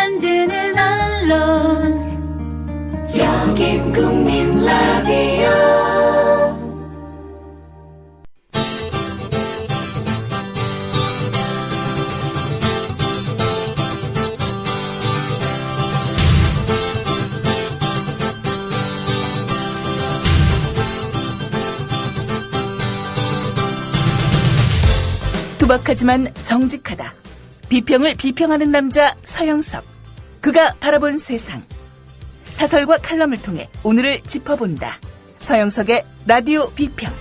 만드는 언론, 여긴 국민 라디오. 투박하지만 정직하다. 비평을 비평하는 남자 서영석. 그가 바라본 세상. 사설과 칼럼을 통해 오늘을 짚어본다. 서영석의 라디오 비평.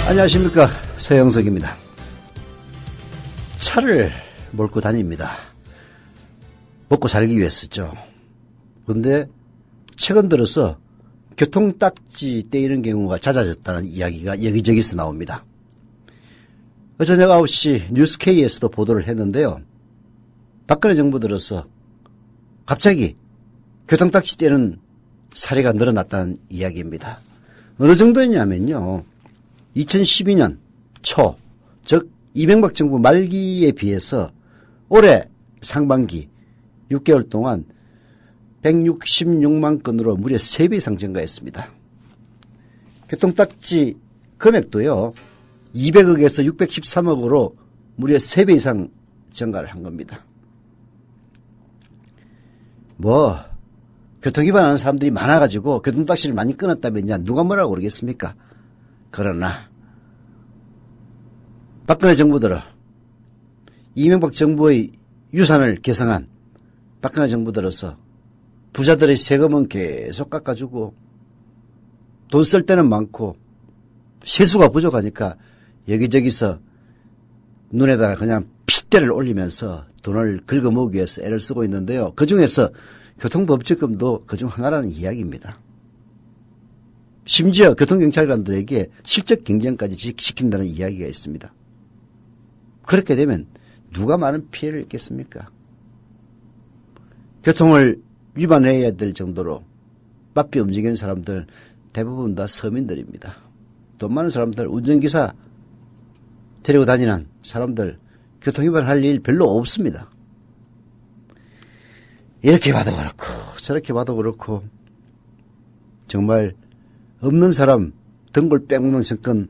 안녕하십니까, 서영석입니다. 차를 몰고 다닙니다. 먹고 살기 위해서죠. 그런데 최근 들어서 교통딱지 떼이는 경우가 잦아졌다는 이야기가 여기저기서 나옵니다. 저녁 9시 뉴스K에서도 보도를 했는데요. 박근혜 정부 들어서 갑자기 교통딱지 떼는 사례가 늘어났다는 이야기입니다. 어느 정도였냐면요. 2012년 초, 즉 이명박 정부 말기에 비해서 올해 상반기 6개월 동안 166만 건으로 무려 3배 이상 증가했습니다. 교통딱지 금액도요. 200억에서 613억으로 무려 3배 이상 증가를 한 겁니다. 교통위반하는 사람들이 많아가지고 교통딱지를 많이 끊었다면야 누가 뭐라고 그러겠습니까? 그러나 박근혜 정부 들어 이명박 정부의 유산을 계승한 박근혜 정부 들어서 부자들의 세금은 계속 깎아주고 돈 쓸 때는 많고 세수가 부족하니까 여기저기서 눈에다가 그냥 핏대를 올리면서 돈을 긁어모으기 위해서 애를 쓰고 있는데요. 그중에서 교통법칙금도 그중 하나라는 이야기입니다. 심지어 교통경찰관들에게 실적 경쟁까지 시킨다는 이야기가 있습니다. 그렇게 되면 누가 많은 피해를 입겠습니까? 교통을 위반해야 될 정도로 바삐 움직이는 사람들 대부분 다 서민들입니다. 돈 많은 사람들, 운전기사 데리고 다니는 사람들 교통위반할 일 별로 없습니다. 이렇게 봐도 그렇고 저렇게 봐도 그렇고 정말 없는 사람 등골 빼먹는 정권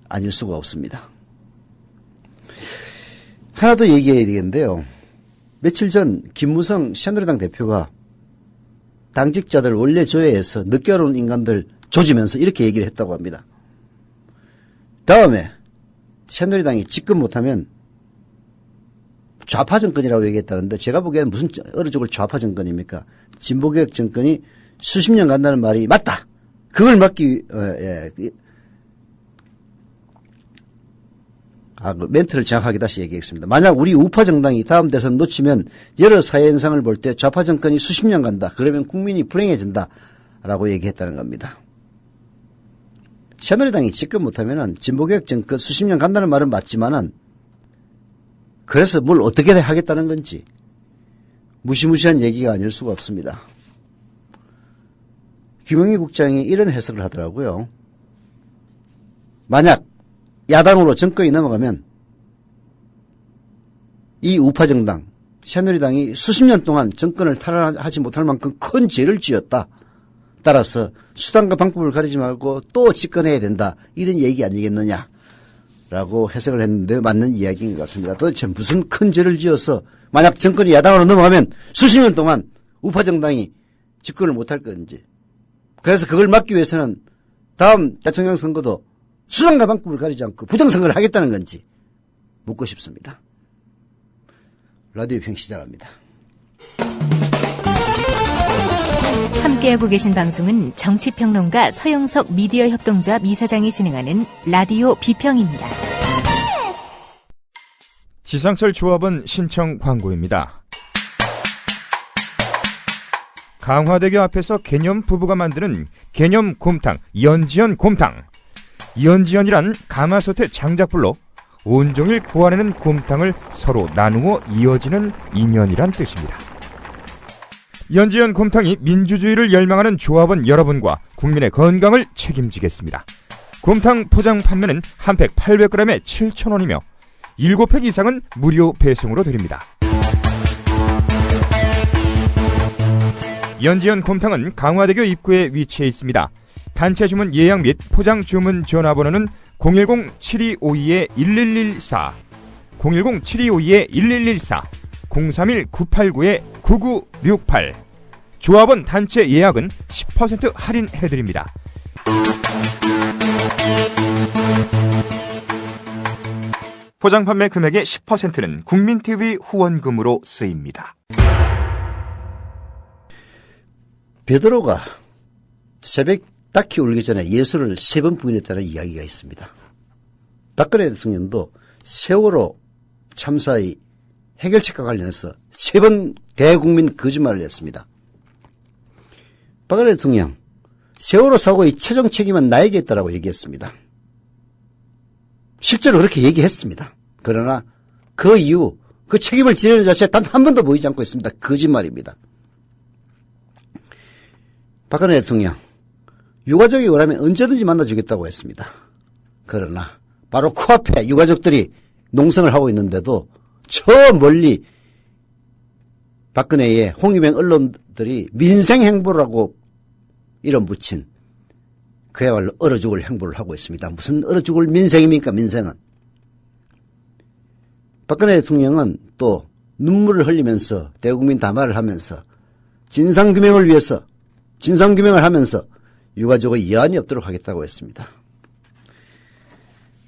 아닐 수가 없습니다. 하나 더 얘기해야 되겠는데요. 며칠 전 김무성 새누리당 대표가 당직자들 원래 조회에서 늦게 온 인간들 조지면서 이렇게 얘기를 했다고 합니다. 다음에 새누리당이 집권 못하면 좌파 정권이라고 얘기했다는데 제가 보기에는 무슨 어느 쪽을 좌파 정권입니까? 진보개혁 정권이 수십 년 간다는 말이 맞다. 그걸 막기 그 멘트를 정확하게 다시 얘기하겠습니다. 만약 우리 우파 정당이 다음 대선 놓치면 여러 사회 현상을 볼 때 좌파 정권이 수십 년 간다. 그러면 국민이 불행해진다. 라고 얘기했다는 겁니다. 새누리당이 집권 못하면 진보개혁 정권 수십 년 간다는 말은 맞지만은 그래서 뭘 어떻게 하겠다는 건지 무시무시한 얘기가 아닐 수가 없습니다. 김영희 국장이 이런 해석을 하더라고요. 만약 야당으로 정권이 넘어가면 이 우파 정당 새누리당이 수십 년 동안 정권을 탈환하지 못할 만큼 큰 죄를 지었다. 따라서 수단과 방법을 가리지 말고 또 집권해야 된다. 이런 얘기 아니겠느냐. 라고 해석을 했는데 맞는 이야기인 것 같습니다. 도대체 무슨 큰 죄를 지어서 만약 정권이 야당으로 넘어가면 수십 년 동안 우파 정당이 집권을 못할 건지. 그래서 그걸 막기 위해서는 다음 대통령 선거도 수단과 방법을 가리지 않고 부정선거를 하겠다는 건지 묻고 싶습니다. 라디오 평 시작합니다. 함께하고 계신 방송은 정치평론가 서영석 미디어 협동조합 이사장이 진행하는 라디오 비평입니다. 지상철 조합원 신청 광고입니다. 강화대교 앞에서 개념 부부가 만드는 개념 곰탕 연지연 곰탕. 연지연이란 가마솥의 장작불로 온종일 구워내는 곰탕을 서로 나누어 이어지는 인연이란 뜻입니다. 연지연 곰탕이 민주주의를 열망하는 조합원 여러분과 국민의 건강을 책임지겠습니다. 곰탕 포장 판매는 한 팩 800g에 7,000원이며 7팩 이상은 무료 배송으로 드립니다. 연지연 곰탕은 강화대교 입구에 위치해 있습니다. 단체 주문 예약 및 포장 주문 전화번호는 010-7252-1114, 010-7252-1114, 031-989-9968. 조합원 단체 예약은 10% 할인해드립니다. 포장 판매 금액의 10%는 국민TV 후원금으로 쓰입니다. 베드로가 새벽 닭이 울기 전에 예수를 3번 부인했다는 이야기가 있습니다. 박근혜 대통령도 세월호 참사의 해결책과 관련해서 3번 대국민 거짓말을 했습니다. 박근혜 대통령, 세월호 사고의 최종 책임은 나에게 있다라고 얘기했습니다. 실제로 그렇게 얘기했습니다. 그러나 그 이후 그 책임을 지려는 자체가 단 한 번도 보이지 않고 있습니다. 거짓말입니다. 박근혜 대통령, 유가족이 원하면 언제든지 만나주겠다고 했습니다. 그러나 바로 코앞에 유가족들이 농성을 하고 있는데도 저 멀리 박근혜의 홍위병 언론들이 민생행보라고 이름 붙인 그야말로 얼어 죽을 행보를 하고 있습니다. 무슨 얼어 죽을 민생입니까, 민생은. 박근혜 대통령은 또 눈물을 흘리면서 대국민 담화를 하면서 진상규명을 위해서 진상규명을 하면서 유가족의 여한이 없도록 하겠다고 했습니다.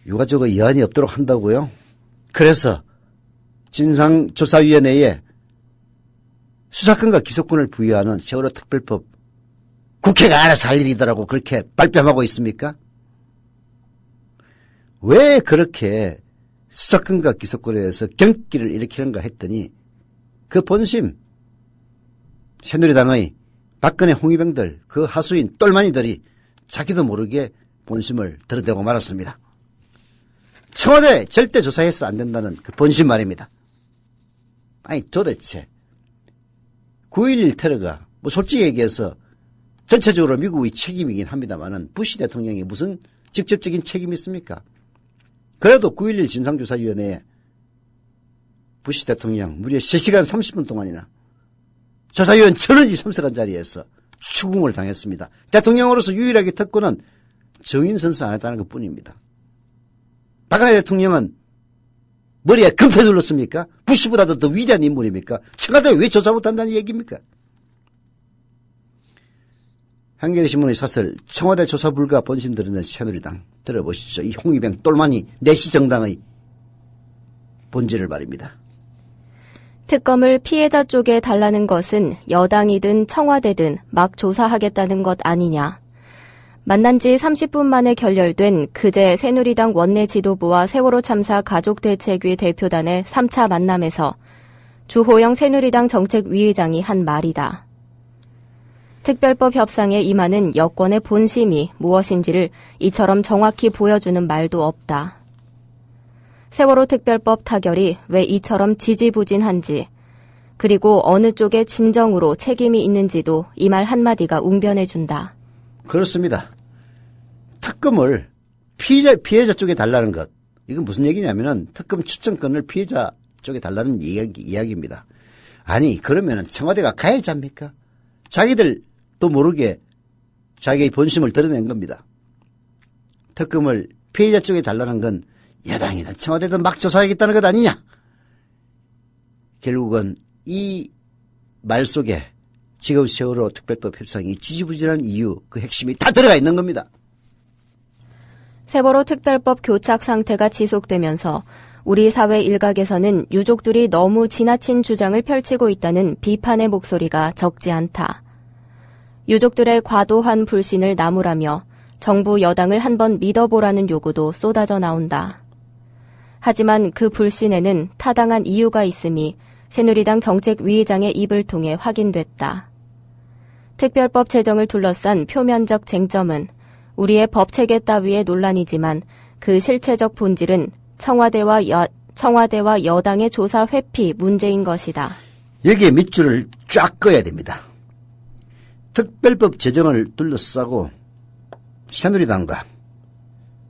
유가족의 여한이 없도록 한다고요? 그래서 진상조사위원회에 수사권과 기소권을 부여하는 세월호 특별법 국회가 알아서 할 일이더라고 그렇게 발뺌하고 있습니까? 왜 그렇게 수사권과 기소권에 대해서 경기를 일으키는가 했더니 그 본심, 새누리당의 박근혜 홍위병들, 그 하수인 똘마니들이 자기도 모르게 본심을 드러내고 말았습니다. 청와대 절대 조사해서 안 된다는 그 본심 말입니다. 아니 도대체 9.11 테러가 뭐 솔직히 얘기해서 전체적으로 미국의 책임이긴 합니다만은 부시 대통령이 무슨 직접적인 책임이 있습니까? 그래도 9.11 진상조사위원회에 부시 대통령 무려 3시간 30분 동안이나 조사위원 전원이 참석한 자리에서 추궁을 당했습니다. 대통령으로서 유일하게 특권은 정인 선서 안 했다는 것 뿐입니다. 박근혜 대통령은 머리에 금패 둘렀습니까? 부시보다도 더 위대한 인물입니까? 청와대 왜 조사 못한다는 얘기입니까? 한겨레신문의 사설 청와대 조사 불가 본심 드러낸 새누리당 들어보시죠. 이 홍위병 똘마니 내시정당의 본질을 말입니다. 특검을 피해자 쪽에 달라는 것은 여당이든 청와대든 막 조사하겠다는 것 아니냐. 만난 지 30분 만에 결렬된 그제 새누리당 원내 지도부와 세월호 참사 가족대책위 대표단의 3차 만남에서 주호영 새누리당 정책위의장이 한 말이다. 특별법 협상에 임하는 여권의 본심이 무엇인지를 이처럼 정확히 보여주는 말도 없다. 세월호 특별법 타결이 왜 이처럼 지지부진한지, 그리고 어느 쪽에 진정으로 책임이 있는지도 이 말 한마디가 웅변해준다. 그렇습니다. 특검을 피해자 쪽에 달라는 것. 이건 무슨 얘기냐면은 특검 추천권을 피해자 쪽에 달라는 이야기입니다. 아니, 그러면은 청와대가 가해자입니까? 자기들도 모르게 자기의 본심을 드러낸 겁니다. 특검을 피해자 쪽에 달라는 건 여당이든 청와대든 막 조사하겠다는 것 아니냐? 결국은 이 말 속에 지금 세월호 특별법 협상이 지지부진한 이유, 그 핵심이 다 들어가 있는 겁니다. 세월호 특별법 교착 상태가 지속되면서 우리 사회 일각에서는 유족들이 너무 지나친 주장을 펼치고 있다는 비판의 목소리가 적지 않다. 유족들의 과도한 불신을 나무라며 정부 여당을 한번 믿어보라는 요구도 쏟아져 나온다. 하지만 그 불신에는 타당한 이유가 있음이 새누리당 정책위의장의 입을 통해 확인됐다. 특별법 제정을 둘러싼 표면적 쟁점은 우리의 법체계 따위의 논란이지만 그 실체적 본질은 청와대와 여당의 조사 회피 문제인 것이다. 여기에 밑줄을 쫙 그어야 됩니다. 특별법 제정을 둘러싸고 새누리당과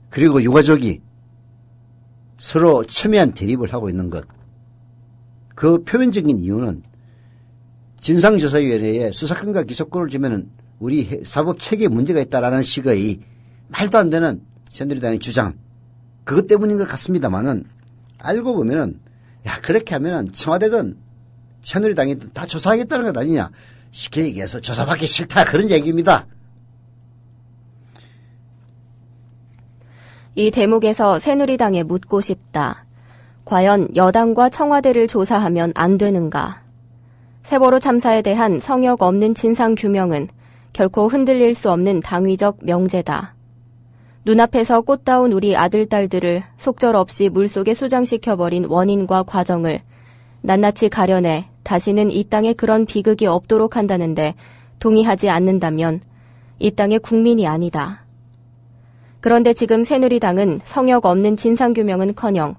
그리고 유가족이 서로 첨예한 대립을 하고 있는 것. 그 표면적인 이유는 진상조사위원회에 수사권과 기소권을 주면은 우리 사법 체계에 문제가 있다라는 식의 말도 안 되는 새누리당의 주장. 그것 때문인 것 같습니다만은 알고 보면은 야 그렇게 하면은 청와대든 새누리당이든 다 조사하겠다는 것 아니냐. 쉽게 얘기해서 조사받기 싫다 그런 얘기입니다. 이 대목에서 새누리당에 묻고 싶다. 과연 여당과 청와대를 조사하면 안 되는가? 세월호 참사에 대한 성역 없는 진상규명은 결코 흔들릴 수 없는 당위적 명제다. 눈앞에서 꽃다운 우리 아들, 딸들을 속절없이 물속에 수장시켜버린 원인과 과정을 낱낱이 가려내 다시는 이 땅에 그런 비극이 없도록 한다는데 동의하지 않는다면 이 땅의 국민이 아니다. 그런데 지금 새누리당은 성역 없는 진상규명은커녕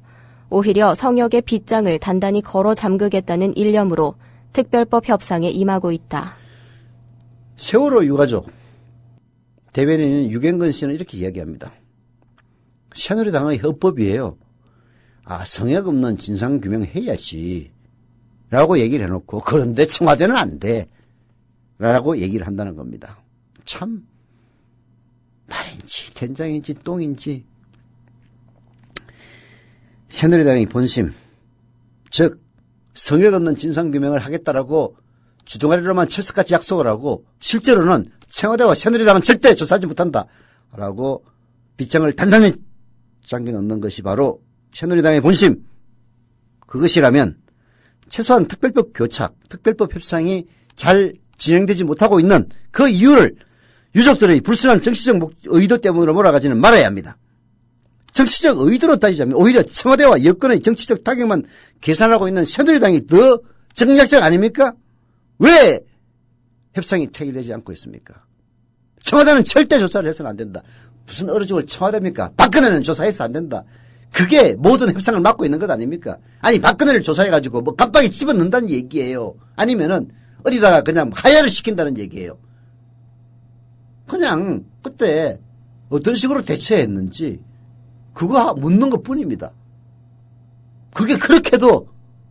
오히려 성역의 빗장을 단단히 걸어 잠그겠다는 일념으로 특별법 협상에 임하고 있다. 세월호 유가족 대변인인 유경근 씨는 이렇게 이야기합니다. 새누리당의 헌법이에요. 성역 없는 진상규명 해야지 라고 얘기를 해놓고 그런데 청와대는 안 돼 라고 얘기를 한다는 겁니다. 참 말인지 된장인지 똥인지 새누리당의 본심 즉 성역 없는 진상규명을 하겠다라고 주둥아리로만 철석같이 약속을 하고 실제로는 청와대와 새누리당은 절대 조사하지 못한다라고 빗장을 단단히 잠겨 넣는 것이 바로 새누리당의 본심. 그것이라면 최소한 특별법 교착, 특별법 협상이 잘 진행되지 못하고 있는 그 이유를 유족들의 불순한 정치적 의도 때문으로 몰아가지는 말아야 합니다. 정치적 의도로 따지자면 오히려 청와대와 여권의 정치적 타격만 계산하고 있는 새누리당이 더 정략적 아닙니까? 왜 협상이 태일되지 않고 있습니까? 청와대는 절대 조사를 해서는 안 된다. 무슨 어느 쪽을 청와대입니까? 박근혜는 조사해서 안 된다. 그게 모든 협상을 막고 있는 것 아닙니까? 아니 박근혜를 조사해가지고 뭐 깜빡이 집어넣는다는 얘기예요. 아니면은 어디다가 그냥 하야를 시킨다는 얘기예요. 그냥 그때 어떤 식으로 대처했는지 그거 묻는 것 뿐입니다. 그게 그렇게도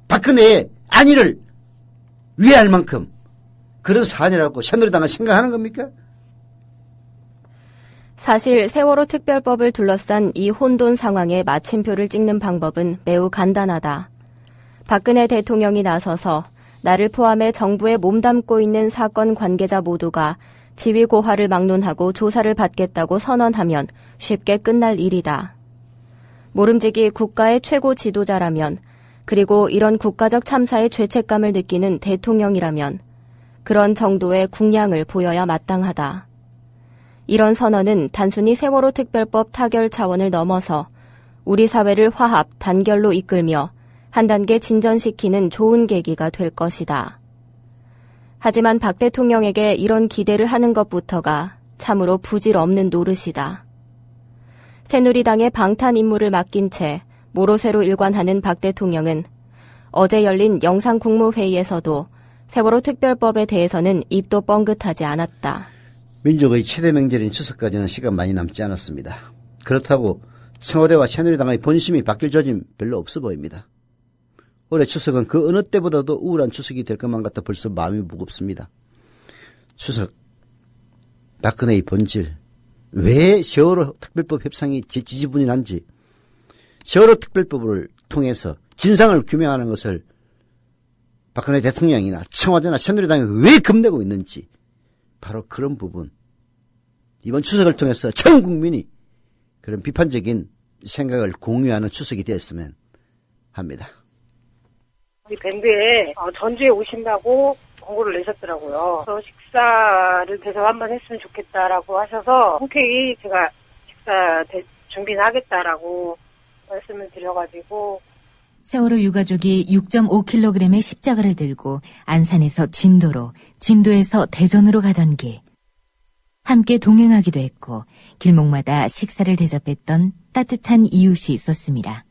박근혜의 안위를 위해할 만큼 그런 사안이라고 새누리당은 생각하는 겁니까? 사실 세월호 특별법을 둘러싼 이 혼돈 상황에 마침표를 찍는 방법은 매우 간단하다. 박근혜 대통령이 나서서 나를 포함해 정부에 몸담고 있는 사건 관계자 모두가 지위고하를 막론하고 조사를 받겠다고 선언하면 쉽게 끝날 일이다. 모름지기 국가의 최고 지도자라면 그리고 이런 국가적 참사의 죄책감을 느끼는 대통령이라면 그런 정도의 국량을 보여야 마땅하다. 이런 선언은 단순히 세월호 특별법 타결 차원을 넘어서 우리 사회를 화합, 단결로 이끌며 한 단계 진전시키는 좋은 계기가 될 것이다. 하지만 박 대통령에게 이런 기대를 하는 것부터가 참으로 부질없는 노릇이다. 새누리당의 방탄 임무를 맡긴 채 모로쇠로 일관하는 박 대통령은 어제 열린 영상국무회의에서도 세월호 특별법에 대해서는 입도 뻥긋하지 않았다. 민족의 최대 명절인 추석까지는 시간 많이 남지 않았습니다. 그렇다고 청와대와 새누리당의 본심이 바뀔 조짐 별로 없어 보입니다. 올해 추석은 그 어느 때보다도 우울한 추석이 될 것만 같아 벌써 마음이 무겁습니다. 추석, 박근혜의 본질, 왜 세월호 특별법 협상이 지지분인한지, 세월호 특별법을 통해서 진상을 규명하는 것을 박근혜 대통령이나 청와대나 새누리당이 왜 겁내고 있는지, 바로 그런 부분, 이번 추석을 통해서 전 국민이 그런 비판적인 생각을 공유하는 추석이 되었으면 합니다. 우리 밴드에 전주에 오신다고 공고를 내셨더라고요. 그래서 식사를 계속 한번 했으면 좋겠다라고 하셔서 흔쾌히 제가 식사 준비는 하겠다라고 말씀을 드려가지고. 세월호 유가족이 6.5kg의 십자가를 들고 안산에서 진도로, 진도에서 대전으로 가던 길. 함께 동행하기도 했고 길목마다 식사를 대접했던 따뜻한 이웃이 있었습니다.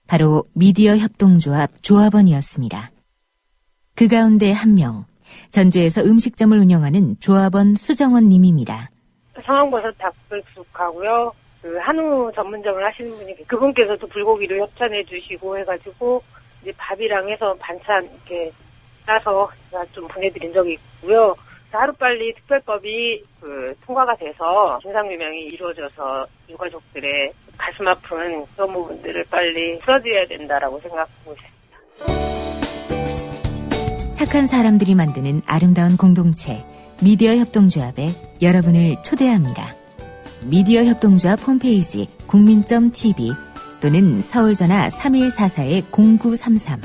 바로 미디어 협동조합 조합원이었습니다. 그 가운데 한 명, 전주에서 음식점을 운영하는 조합원 수정원 님입니다. 상황버섯 닭백숙하고요. 그 한우 전문점을 하시는 분이 그분께서도 불고기를 협찬해 주시고 해가지고 이제 밥이랑 해서 반찬 이렇게 싸서 제가 좀 보내드린 적이 있고요. 하루빨리 특별법이 통과가 돼서 진상규명이 이루어져서 유가족들의 가슴 아픈 그런 부분들을 빨리 풀어줘야 된다라고 생각하고 있습니다. 착한 사람들이 만드는 아름다운 공동체 미디어 협동조합에 여러분을 초대합니다. 미디어 협동조합 홈페이지 국민.tv 또는 서울전화 3144-0933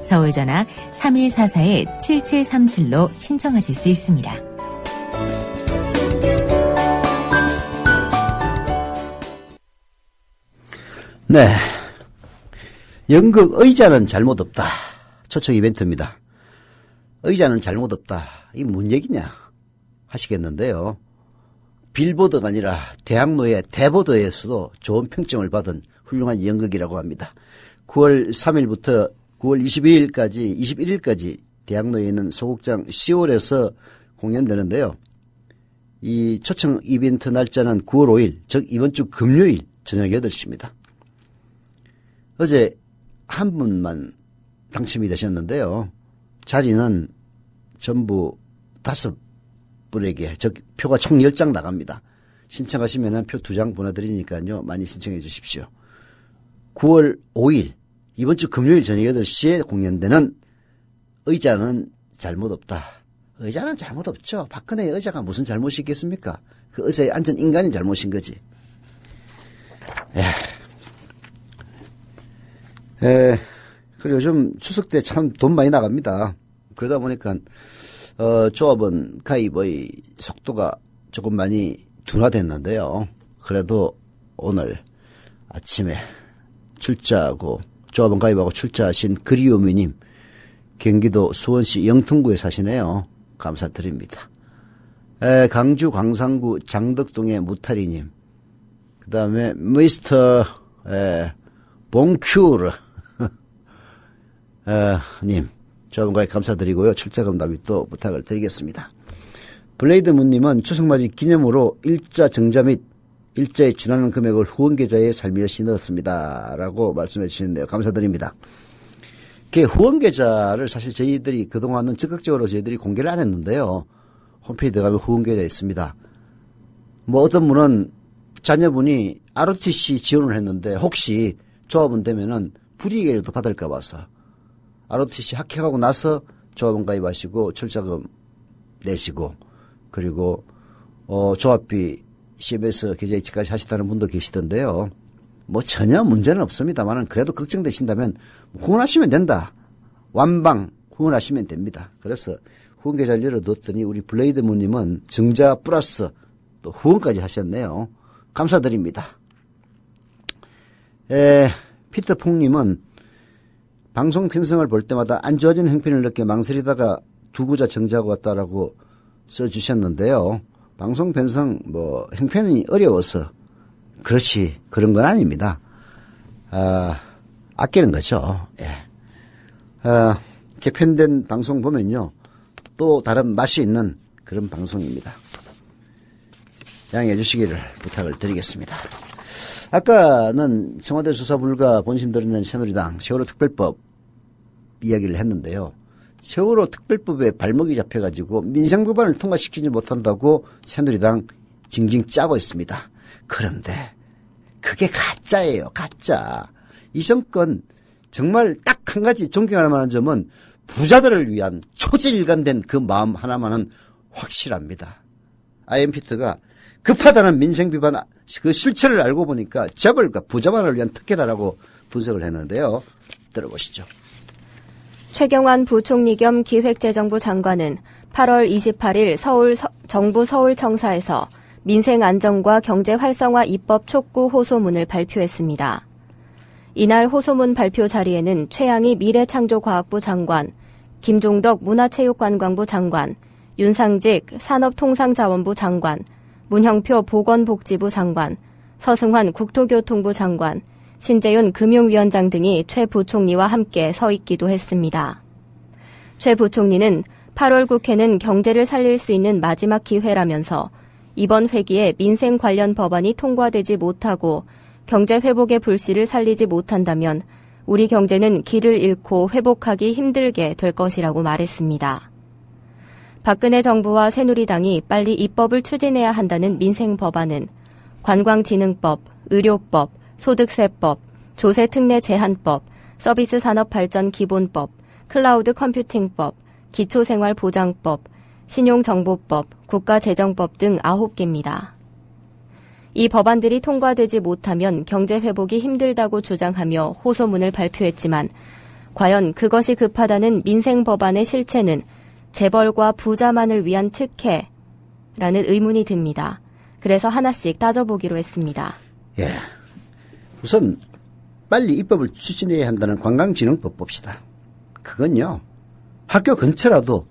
서울전화 3144-7737로 신청하실 수 있습니다. 네. 연극 의자는 잘못 없다. 초청 이벤트입니다. 의자는 잘못 없다. 이게 뭔 얘기냐 하시겠는데요. 빌보드가 아니라 대학로의 대보드에서도 좋은 평점을 받은 훌륭한 연극이라고 합니다. 9월 3일부터 9월 21일까지 대학로에 있는 소극장 10월에서 공연되는데요. 이 초청 이벤트 날짜는 9월 5일, 즉 이번 주 금요일 저녁 8시입니다. 어제 한 분만 당첨이 되셨는데요. 자리는 전부 5분에게 표가 총 10장 나갑니다. 신청하시면 표 2장 보내드리니까요. 많이 신청해 주십시오. 9월 5일 이번 주 금요일 저녁 8시에 공연되는 의자는 잘못 없다. 의자는 잘못 없죠. 박근혜의 의자가 무슨 잘못이 있겠습니까? 그 의자에 앉은 인간이 잘못인 거지. 그리고 요즘 추석 때 참 돈 많이 나갑니다. 그러다 보니까 조합원 가입의 속도가 조금 많이 둔화됐는데요. 그래도 오늘 아침에 출자하고 조합원 가입하고 출자하신 그리오미님, 경기도 수원시 영통구에 사시네요. 감사드립니다. 강주 광산구 장덕동의 무타리님, 그 다음에 미스터 봉큐르 님, 조합원 가입 감사드리고요. 출자금 납입 또 부탁을 드리겠습니다. 블레이드문님은 추석맞이 기념으로 일자 정자 및 일자에 준하는 금액을 후원계좌에 살며시 넣었습니다. 라고 말씀해 주시는데요. 감사드립니다. 그 후원계좌를 사실 저희들이 그동안은 적극적으로 저희들이 공개를 안 했는데요. 홈페이지에 들어가면 후원계좌 있습니다. 뭐 어떤 분은 자녀분이 ROTC 지원을 했는데 혹시 조합원 되면은 불이익이라도 받을까 봐서 ROTC 합격하고 나서 조합원 가입하시고 출자금 내시고 그리고 조합비 CBS 계좌 이체까지 하시다는 분도 계시던데요. 뭐 전혀 문제는 없습니다만 그래도 걱정되신다면 후원하시면 된다. 완방 후원하시면 됩니다. 그래서 후원 계좌를 열어뒀더니 우리 블레이드문님은 정자 플러스 또 후원까지 하셨네요. 감사드립니다. 피터퐁님은 방송 편성을 볼 때마다 안 좋아진 행편을 느껴 망설이다가 두구자 정지하고 왔다라고 써주셨는데요. 방송 편성 행편이 어려워서 그렇지 그런 건 아닙니다. 아끼는 거죠. 개편된 방송 보면요 또 다른 맛이 있는 그런 방송입니다. 양해해 주시기를 부탁을 드리겠습니다. 아까는 청와대 수사 불가 본심 드러낸 새누리당 세월호 특별법 이야기를 했는데요. 세월호 특별법에 발목이 잡혀가지고 민생법안을 통과시키지 못한다고 새누리당 징징 짜고 있습니다. 그런데 그게 가짜예요. 가짜. 이 정권 정말 딱 한 가지 존경할 만한 점은 부자들을 위한 초지일관된 그 마음 하나만은 확실합니다. IMPT가 급하다는 민생비판 그 실체를 알고 보니까 재벌과 부자만을 위한 특혜다라고 분석을 했는데요. 들어보시죠. 최경환 부총리 겸 기획재정부 장관은 8월 28일 정부 서울청사에서 민생안정과 경제활성화 입법 촉구 호소문을 발표했습니다. 이날 호소문 발표 자리에는 최양희 미래창조과학부 장관, 김종덕 문화체육관광부 장관, 윤상직 산업통상자원부 장관, 문형표 보건복지부 장관, 서승환 국토교통부 장관, 신재윤 금융위원장 등이 최 부총리와 함께 서 있기도 했습니다. 최 부총리는 8월 국회는 경제를 살릴 수 있는 마지막 기회라면서 이번 회기에 민생 관련 법안이 통과되지 못하고 경제 회복의 불씨를 살리지 못한다면 우리 경제는 길을 잃고 회복하기 힘들게 될 것이라고 말했습니다. 박근혜 정부와 새누리당이 빨리 입법을 추진해야 한다는 민생 법안은 관광진흥법, 의료법, 소득세법, 조세특례 제한법, 서비스산업발전기본법, 클라우드 컴퓨팅법, 기초생활보장법, 신용정보법, 국가재정법 등 9개입니다. 이 법안들이 통과되지 못하면 경제회복이 힘들다고 주장하며 호소문을 발표했지만 과연 그것이 급하다는 민생 법안의 실체는 재벌과 부자만을 위한 특혜라는 의문이 듭니다. 그래서 하나씩 따져보기로 했습니다. 예. 우선 빨리 입법을 추진해야 한다는 관광진흥법 봅시다. 그건요. 학교 근처라도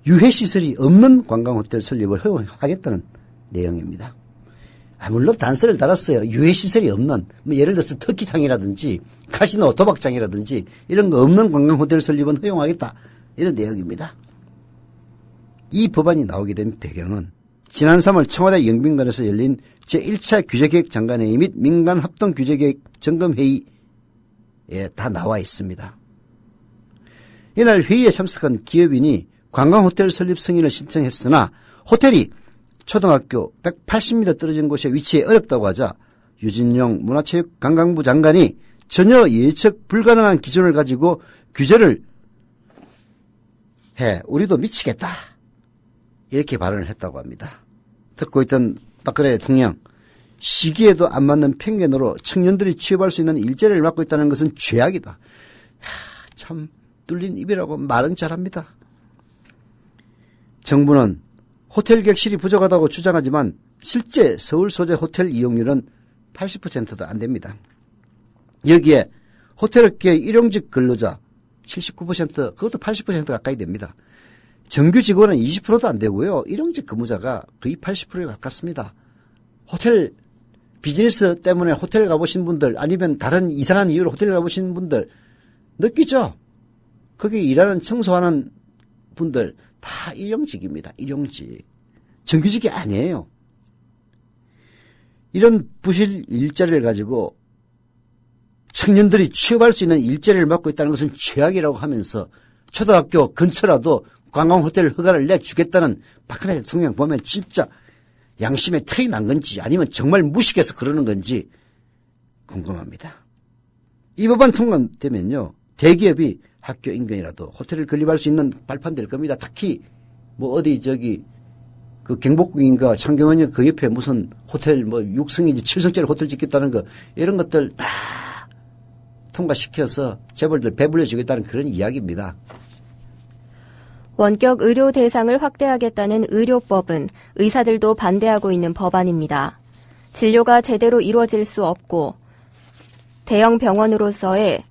유해시설이 없는 관광호텔 설립을 허용하겠다는 내용입니다. 물론 단서를 달았어요. 유해시설이 없는, 예를 들어서 터키탕이라든지 카지노 도박장이라든지 이런 거 없는 관광호텔 설립은 허용하겠다. 이런 내용입니다. 이 법안이 나오게 된 배경은 지난 3월 청와대 영빈관에서 열린 제1차 규제계획 장관회의 및 민간합동규제계획 점검회의에 다 나와 있습니다. 이날 회의에 참석한 기업인이 관광호텔 설립 승인을 신청했으나 호텔이 초등학교 180m 떨어진 곳에 위치해 어렵다고 하자 유진용 문화체육관광부 장관이 전혀 예측 불가능한 기준을 가지고 규제를 해 우리도 미치겠다 이렇게 발언을 했다고 합니다. 듣고 있던 박근혜 대통령, 시기에도 안 맞는 편견으로 청년들이 취업할 수 있는 일자리를 막고 있다는 것은 죄악이다. 참 뚫린 입이라고 말은 잘합니다. 정부는 호텔 객실이 부족하다고 주장하지만 실제 서울 소재 호텔 이용률은 80%도 안 됩니다. 여기에 호텔업계의 일용직 근로자 79%, 그것도 80% 가까이 됩니다. 정규 직원은 20%도 안 되고요. 일용직 근무자가 거의 80%에 가깝습니다. 호텔 비즈니스 때문에 호텔 가보신 분들 아니면 다른 이상한 이유로 호텔 가보신 분들 느끼죠? 거기 일하는 청소하는 분들 다 일용직입니다. 일용직. 정규직이 아니에요. 이런 부실 일자리를 가지고 청년들이 취업할 수 있는 일자리를 맡고 있다는 것은 죄악이라고 하면서 초등학교 근처라도 관광호텔 허가를 내주겠다는 박근혜 대통령 보면 진짜 양심에 털이 난 건지 아니면 정말 무식해서 그러는 건지 궁금합니다. 이 법안 통과되면요. 대기업이 학교 인근이라도 호텔을 건립할 수 있는 발판될 겁니다. 특히 어디 그 경복궁인가 창경원역 그 옆에 무슨 호텔 6성인지 7성짜리 호텔 짓겠다는 거 이런 것들 다 통과시켜서 재벌들 배불려 주겠다는 그런 이야기입니다. 원격 의료 대상을 확대하겠다는 의료법은 의사들도 반대하고 있는 법안입니다. 진료가 제대로 이루어질 수 없고 대형 병원으로의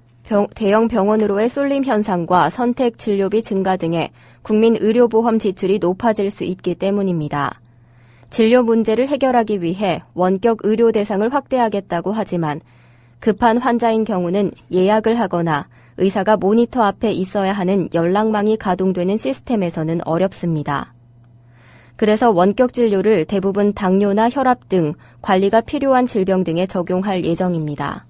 쏠림 현상과 선택 진료비 증가 등의 국민 의료보험 지출이 높아질 수 있기 때문입니다. 진료 문제를 해결하기 위해 원격 의료 대상을 확대하겠다고 하지만 급한 환자인 경우는 예약을 하거나 의사가 모니터 앞에 있어야 하는 연락망이 가동되는 시스템에서는 어렵습니다. 그래서 원격 진료를 대부분 당뇨나 혈압 등 관리가 필요한 질병 등에 적용할 예정입니다.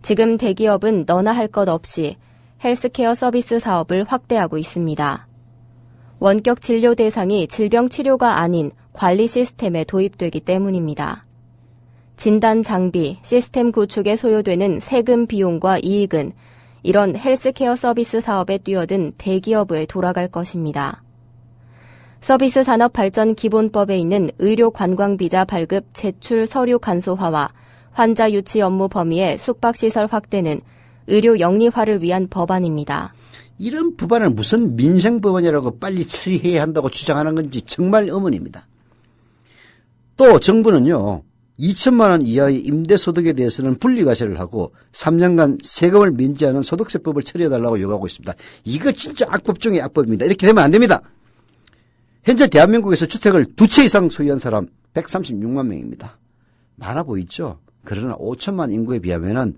지금 대기업은 너나 할 것 없이 헬스케어 서비스 사업을 확대하고 있습니다. 원격 진료 대상이 질병 치료가 아닌 관리 시스템에 도입되기 때문입니다. 진단 장비, 시스템 구축에 소요되는 세금 비용과 이익은 이런 헬스케어 서비스 사업에 뛰어든 대기업에 돌아갈 것입니다. 서비스산업발전기본법에 있는 의료관광비자 발급 제출 서류 간소화와 환자 유치 업무 범위의 숙박시설 확대는 의료 영리화를 위한 법안입니다. 이런 법안을 무슨 민생법안이라고 빨리 처리해야 한다고 주장하는 건지 정말 의문입니다. 또 정부는요. 2천만 원 이하의 임대소득에 대해서는 분리과세를 하고 3년간 세금을 면제하는 소득세법을 처리해달라고 요구하고 있습니다. 이거 진짜 악법 중에 악법입니다. 이렇게 되면 안 됩니다. 현재 대한민국에서 주택을 2채 이상 소유한 사람 136만 명입니다. 많아 보이죠? 그러나 5천만 인구에 비하면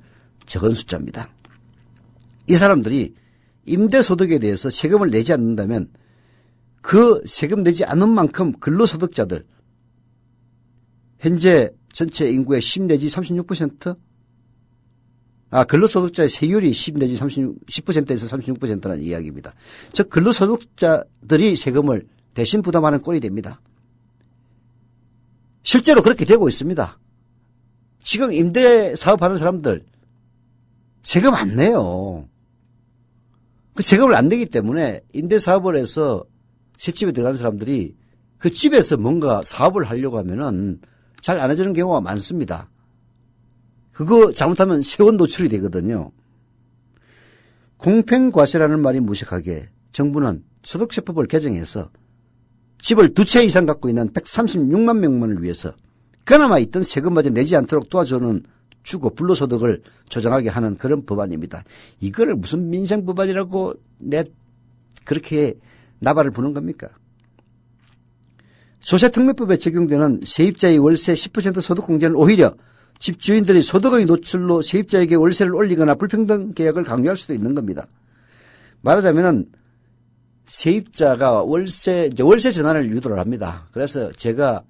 적은 숫자입니다. 이 사람들이 임대소득에 대해서 세금을 내지 않는다면 그 세금 내지 않는 만큼 근로소득자들 현재 전체 인구의 10 내지 36%? 근로소득자의 세율이 10 내지 10%에서 36%라는 이야기입니다. 즉 근로소득자들이 세금을 대신 부담하는 꼴이 됩니다. 실제로 그렇게 되고 있습니다. 지금 임대 사업하는 사람들 세금 안 내요. 그 세금을 안 내기 때문에 임대 사업을 해서 새 집에 들어가는 사람들이 그 집에서 뭔가 사업을 하려고 하면은 잘 안 해주는 경우가 많습니다. 그거 잘못하면 세원 노출이 되거든요. 공평과세라는 말이 무식하게 정부는 소득세법을 개정해서 집을 2채 이상 갖고 있는 136만 명만을 위해서 그나마 있던 세금마저 내지 않도록 도와주는 주거 불로소득을 조정하게 하는 그런 법안입니다. 이거를 무슨 민생법안이라고 그렇게 나발을 부는 겁니까? 소재특례법에 적용되는 세입자의 월세 10% 소득공제는 오히려 집주인들이 소득의 노출로 세입자에게 월세를 올리거나 불평등 계약을 강요할 수도 있는 겁니다. 말하자면은 세입자가 월세 전환을 유도를 합니다. 그래서 제가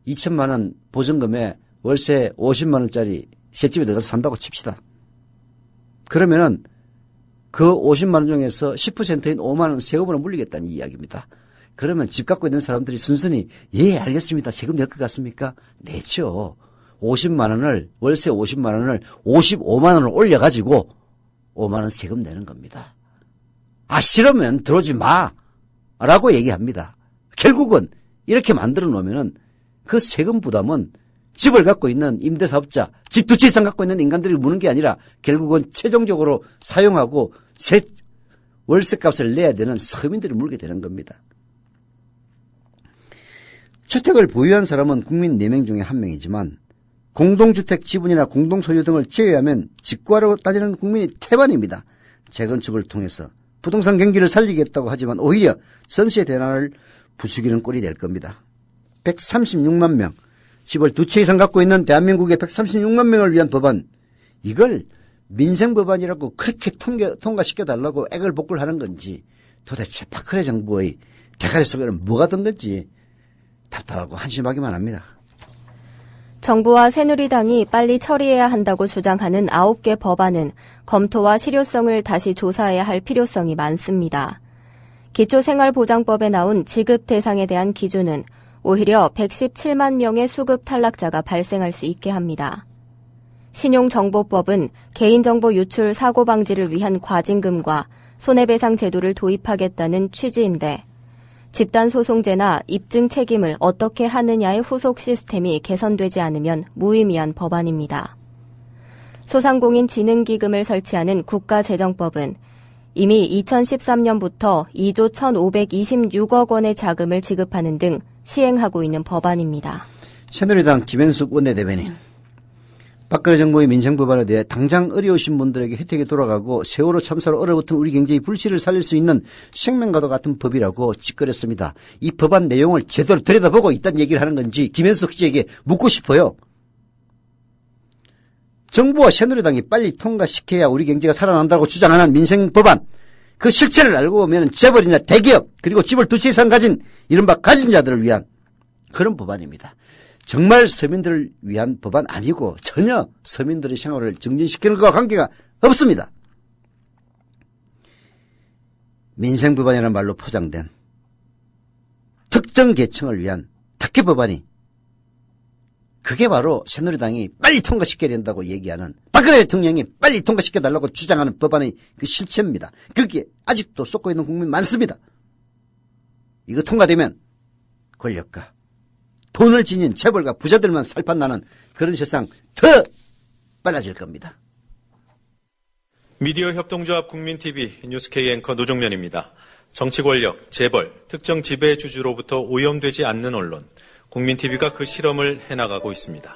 2천만 원 보증금에 월세 50만 원짜리 새 집에 들어가서 산다고 칩시다. 그러면은 그 50만 원 중에서 10%인 5만 원 세금으로 물리겠다는 이야기입니다. 그러면 집 갖고 있는 사람들이 순순히 예 알겠습니다. 세금 낼 것 같습니까? 내죠. 50만 원을 월세 50만 원을 55만 원을 올려가지고 5만 원 세금 내는 겁니다. 싫으면 들어오지 마라고 얘기합니다. 결국은 이렇게 만들어 놓으면은 그 세금 부담은 집을 갖고 있는 임대사업자, 집 2채 이상 갖고 있는 인간들이 무는 게 아니라 결국은 최종적으로 사용하고 월세값을 내야 되는 서민들이 물게 되는 겁니다. 주택을 보유한 사람은 국민 4명 중에 1명이지만 공동주택 지분이나 공동소유 등을 제외하면 직구하라고 따지는 국민이 태반입니다. 재건축을 통해서 부동산 경기를 살리겠다고 하지만 오히려 전세 대란을 부추기는 꼴이 될 겁니다. 136만 명, 집을 2채 이상 갖고 있는 대한민국의 136만 명을 위한 법안, 이걸 민생법안이라고 그렇게 통과시켜달라고 애걸복걸 하는 건지 도대체 박근혜 정부의 대가리 속에는 뭐가 든 건지 답답하고 한심하기만 합니다. 정부와 새누리당이 빨리 처리해야 한다고 주장하는 9개 법안은 검토와 실효성을 다시 조사해야 할 필요성이 많습니다. 기초생활보장법에 나온 지급 대상에 대한 기준은 오히려 117만 명의 수급 탈락자가 발생할 수 있게 합니다. 신용정보법은 개인정보 유출 사고 방지를 위한 과징금과 손해배상 제도를 도입하겠다는 취지인데 집단소송제나 입증 책임을 어떻게 하느냐의 후속 시스템이 개선되지 않으면 무의미한 법안입니다. 소상공인진흥기금을 설치하는 국가재정법은 이미 2013년부터 2조 1,526억 원의 자금을 지급하는 등 시행하고 있는 법안입니다. 새누리당 김현숙 원내대변인, 박근혜 정부의 민생법안에 대해 당장 어려우신 분들에게 혜택이 돌아가고 세월호 참사로 얼어붙은 우리 경제의 불씨를 살릴 수 있는 생명과도 같은 법이라고 찌끄렸습니다. 이 법안 내용을 제대로 들여다보고 있다는 얘기를 하는 건지 김현숙 씨에게 묻고 싶어요. 정부와 새누리당이 빨리 통과시켜야 우리 경제가 살아난다고 주장하는 민생법안, 그 실체를 알고 보면 재벌이나 대기업 그리고 집을 2채 이상 가진 이른바 가진 자들을 위한 그런 법안입니다. 정말 서민들을 위한 법안 아니고 전혀 서민들의 생활을 증진시키는 것과 관계가 없습니다. 민생법안이라는 말로 포장된 특정 계층을 위한 특혜 법안이, 그게 바로 새누리당이 빨리 통과시켜야 된다고 얘기하는, 박근혜 대통령이 빨리 통과시켜달라고 주장하는 법안의 그 실체입니다. 그게 아직도 쏟고 있는 국민 많습니다. 이거 통과되면 권력가, 돈을 지닌 재벌과 부자들만 살판나는 그런 세상 더 빨라질 겁니다. 미디어 협동조합 국민TV 뉴스K 앵커 노종면입니다. 정치 권력, 재벌, 특정 지배주주로부터 오염되지 않는 언론, 국민TV가 그 실험을 해나가고 있습니다.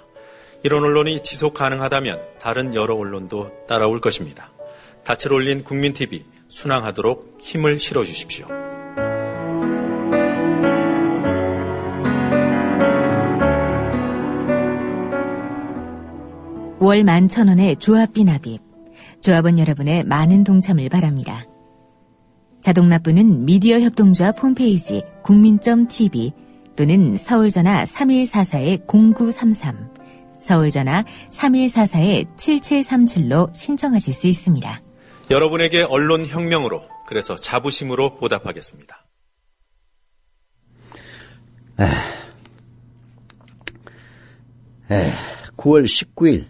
이런 언론이 지속 가능하다면 다른 여러 언론도 따라올 것입니다. 닻을 올린 국민TV, 순항하도록 힘을 실어주십시오. 월 11,000원의 조합비 납입. 조합원 여러분의 많은 동참을 바랍니다. 자동 납부는 미디어 협동조합 홈페이지 국민.tv 또는 서울전화 3144-0933, 서울전화 3144-7737로 신청하실 수 있습니다. 여러분에게 언론혁명으로, 그래서 자부심으로 보답하겠습니다. 9월 19일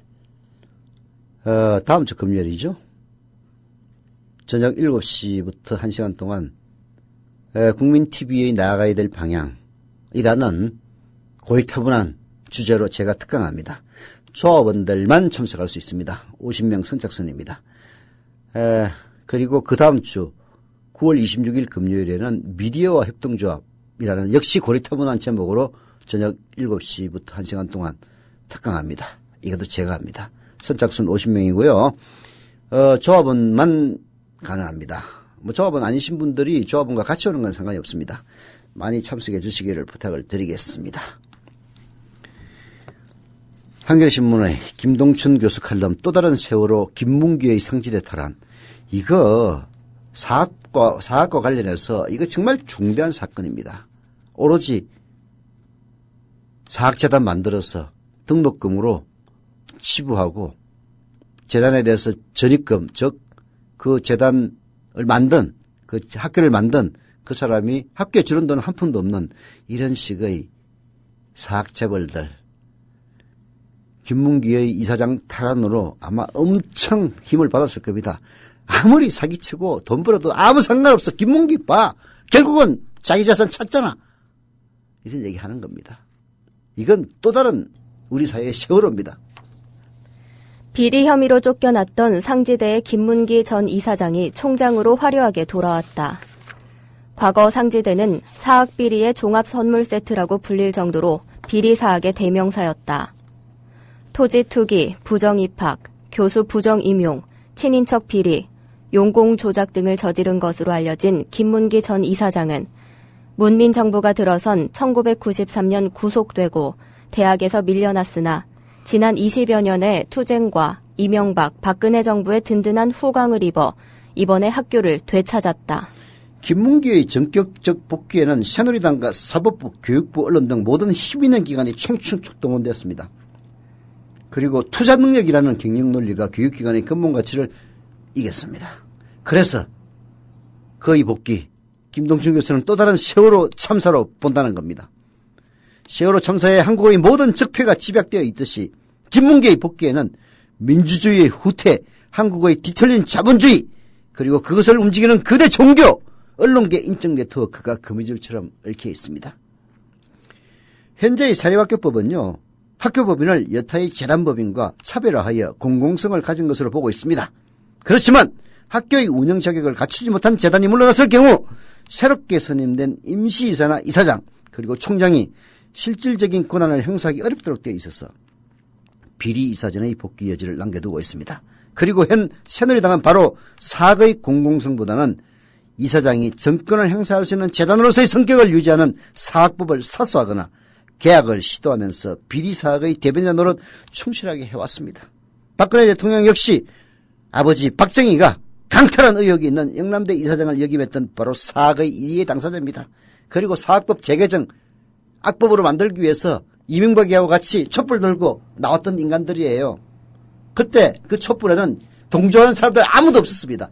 다음 주 금요일이죠. 저녁 7시부터 1시간 동안 국민TV에 나아가야 될 방향이라는 고리타분한 주제로 제가 특강합니다. 조합원들만 참석할 수 있습니다. 50명 선착순입니다. 그리고 그 다음 주 9월 26일 금요일에는 미디어와 협동조합이라는 역시 고리타분한 제목으로 저녁 7시부터 1시간 동안 특강합니다. 이것도 제가 합니다. 선착순 50명이고요. 조합원만 가능합니다. 조합원 아니신 분들이 조합원과 같이 오는 건 상관이 없습니다. 많이 참석해 주시기를 부탁을 드리겠습니다. 한겨레신문의 김동춘 교수 칼럼 또 다른 세월호 김문기의 상지대 탈환. 이거 사학과 관련해서 이거 정말 중대한 사건입니다. 오로지 사학재단 만들어서 등록금으로 치부하고 재단에 대해서 전입금, 즉 그 재단을 만든, 그 학교를 만든 그 사람이 학교에 주는 돈은 한 푼도 없는 이런 식의 사학재벌들, 김문기의 이사장 탈환으로 아마 엄청 힘을 받았을 겁니다. 아무리 사기치고 돈 벌어도 아무 상관없어. 김문기 봐. 결국은 자기 재산 찾잖아. 이런 얘기 하는 겁니다. 이건 또 다른 우리 사회의 세월호입니다. 비리 혐의로 쫓겨났던 상지대의 김문기 전 이사장이 총장으로 화려하게 돌아왔다. 과거 상지대는 사학비리의 종합선물세트라고 불릴 정도로 비리 사학의 대명사였다. 토지 투기, 부정입학, 교수 부정임용, 친인척 비리, 용공 조작 등을 저지른 것으로 알려진 김문기 전 이사장은 문민정부가 들어선 1993년 구속되고 대학에서 밀려났으나 지난 20여 년의 투쟁과 이명박, 박근혜 정부의 든든한 후광을 입어 이번에 학교를 되찾았다. 김문기의 전격적 복귀에는 새누리당과 사법부, 교육부, 언론 등 모든 힘 있는 기관이 총총 동원됐습니다. 그리고 투자 능력이라는 경영 논리가 교육기관의 근본 가치를 이겼습니다. 그래서 그의 복귀, 김동춘 교수는 또 다른 세월호 참사로 본다는 겁니다. 세월호 참사에 한국의 모든 적폐가 집약되어 있듯이 김문기의 복귀에는 민주주의의 후퇴, 한국의 뒤틀린 자본주의, 그리고 그것을 움직이는 거대 종교, 언론계 인적 네트워크가 거미줄처럼 얽혀 있습니다. 현재의 사립학교법은요, 학교법인을 여타의 재단법인과 차별화하여 공공성을 가진 것으로 보고 있습니다. 그렇지만 학교의 운영 자격을 갖추지 못한 재단이 물러났을 경우 새롭게 선임된 임시이사나 이사장 그리고 총장이 실질적인 권한을 행사하기 어렵도록 되어 있어서 비리이사전의 복귀 여지를 남겨두고 있습니다. 그리고 현 새누리당은 바로 사학의 공공성보다는 이사장이 정권을 행사할 수 있는 재단으로서의 성격을 유지하는 사학법을 사수하거나 개혁을 시도하면서 비리사학의 대변자 노릇 충실하게 해왔습니다. 박근혜 대통령 역시 아버지 박정희가 강탈한 의혹이 있는 영남대 이사장을 역임했던 바로 사학의 이해 당사자입니다. 그리고 사학법 재개정 악법으로 만들기 위해서 이명박이하고 같이 촛불 들고 나왔던 인간들이에요. 그때 그 촛불에는 동조하는 사람들 아무도 없었습니다.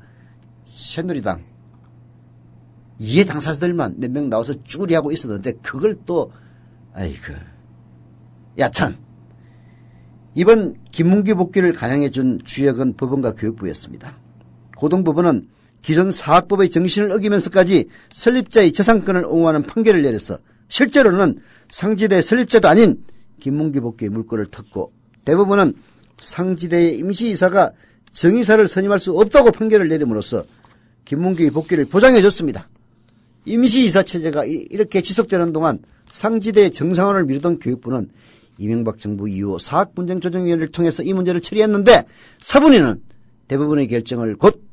새누리당 이해 당사자들만 몇 명 나와서 쭈구리하고 있었는데 그걸 또 아이고 야찬. 이번 김문기 복귀를 간양해준 주역은 법원과 교육부였습니다. 고등법원은 기존 사학법의 정신을 어기면서까지 설립자의 재산권을 옹호하는 판결을 내려서 실제로는 상지대 설립자도 아닌 김문기 복귀의 물꼬를 텄고, 대법원은 상지대의 임시이사가 정이사를 선임할 수 없다고 판결을 내림으로써 김문기의 복귀를 보장해줬습니다. 임시이사 체제가 이렇게 지속되는 동안 상지대의 정상화를 미루던 교육부는 이명박 정부 이후 사학분쟁조정위원회를 통해서 이 문제를 처리했는데, 사분위는 대법원의 결정을 곧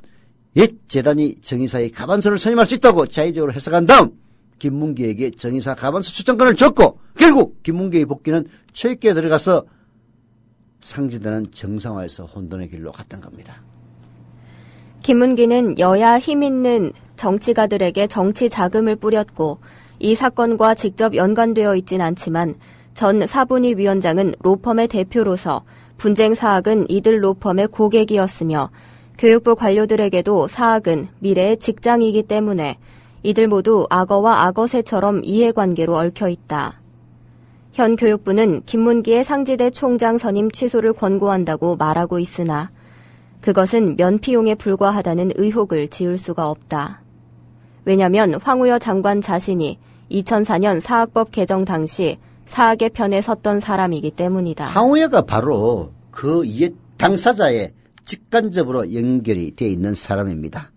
옛 재단이 정의사의 가반수를 선임할 수 있다고 자의적으로 해석한 다음 김문기에게 정의사 가반수 추천권을 줬고, 결국 김문기의 복귀는 초입기에 들어가서 상지대는 정상화해서 혼돈의 길로 갔던 겁니다. 김문기는 여야 힘있는 정치가들에게 정치 자금을 뿌렸고 이 사건과 직접 연관되어 있진 않지만 전 사분위 위원장은 로펌의 대표로서 분쟁 사학은 이들 로펌의 고객이었으며 교육부 관료들에게도 사학은 미래의 직장이기 때문에 이들 모두 악어와 악어새처럼 이해관계로 얽혀 있다. 현 교육부는 김문기의 상지대 총장 선임 취소를 권고한다고 말하고 있으나 그것은 면피용에 불과하다는 의혹을 지울 수가 없다. 왜냐하면 황우여 장관 자신이 2004년 사학법 개정 당시 사학의 편에 섰던 사람이기 때문이다. 황우여가 바로 그 당사자의 직간접으로 연결이 되어 있는 사람입니다.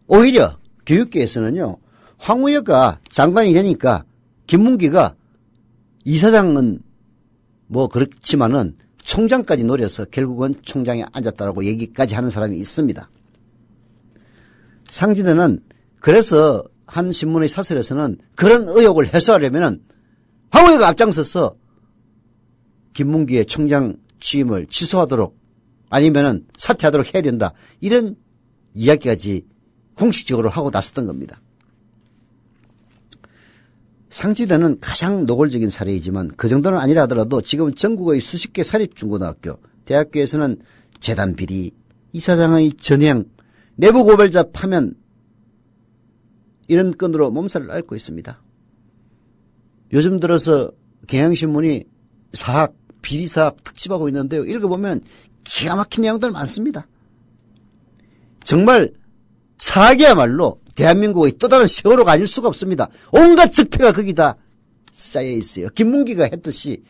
오히려 교육계에서는요, 황우여가 장관이 되니까 김문기가 이사장은 뭐 그렇지만은 총장까지 노려서 결국은 총장에 앉았다라고 얘기까지 하는 사람이 있습니다. 상지대는 그래서 한 신문의 사설에서는 그런 의혹을 해소하려면은 황우여가 앞장서서 김문기의 총장 취임을 취소하도록 아니면은 사퇴하도록 해야 된다. 이런 이야기까지 공식적으로 하고 나섰던 겁니다. 상지대는 가장 노골적인 사례이지만 그 정도는 아니라 하더라도 지금 전국의 수십 개 사립중고등학교, 대학교에서는 재단 비리, 이사장의 전횡, 내부 고발자 파면 이런 건으로 몸살을 앓고 있습니다. 요즘 들어서 경향신문이 사학, 비리사학 특집하고 있는데요. 읽어보면 기가 막힌 내용들 많습니다. 정말 사학이야말로 대한민국의 또 다른 세월호가 아닐 수가 없습니다. 온갖 적폐가 거기다 쌓여 있어요. 김문기가 했듯이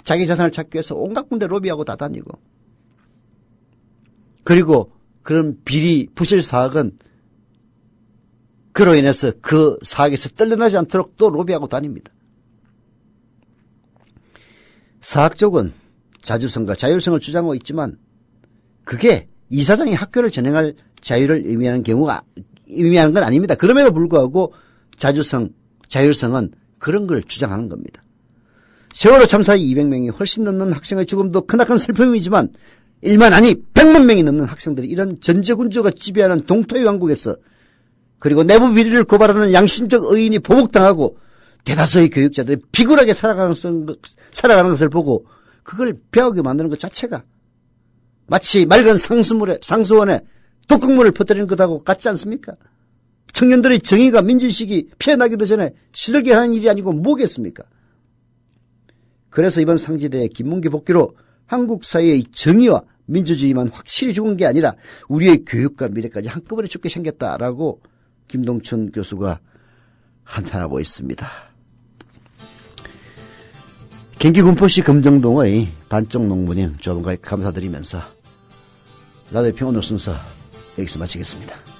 자기 자산을 찾기 위해서 온갖 군데 로비하고 다 다니고, 그리고 그런 비리 부실 사학은 그로 인해서 그 사학에서 떨려나지 않도록 또 로비하고 다닙니다. 사학 쪽은 자주성과 자율성을 주장하고 있지만 그게 이사장이 학교를 전행할 자유를 의미하는 건 아닙니다. 그럼에도 불구하고 자주성, 자율성은 그런 걸 주장하는 겁니다. 세월호 참사의 200명이 훨씬 넘는 학생의 죽음도 크나큰 슬픔이지만 1만 아니 100만 명이 넘는 학생들이 이런 전제군주가 지배하는 동토의 왕국에서, 그리고 내부 비리를 고발하는 양심적 의인이 보복당하고 대다수의 교육자들이 비굴하게 살아가는 것을 보고 그걸 배우게 만드는 것 자체가 마치 맑은 상수원에 독극물을 퍼뜨리는 것하고 같지 않습니까? 청년들의 정의가 민주의식이 피어나기도 전에 시들게 하는 일이 아니고 뭐겠습니까? 그래서 이번 상지대의 김문기 복귀로 한국 사회의 정의와 민주주의만 확실히 죽은 게 아니라 우리의 교육과 미래까지 한꺼번에 죽게 생겼다라고 김동춘 교수가 한탄하고 있습니다. 경기 군포시 금정동의 반쪽 농부님 조합원과 감사드리면서 라디오 평 오늘 순서 여기서 마치겠습니다.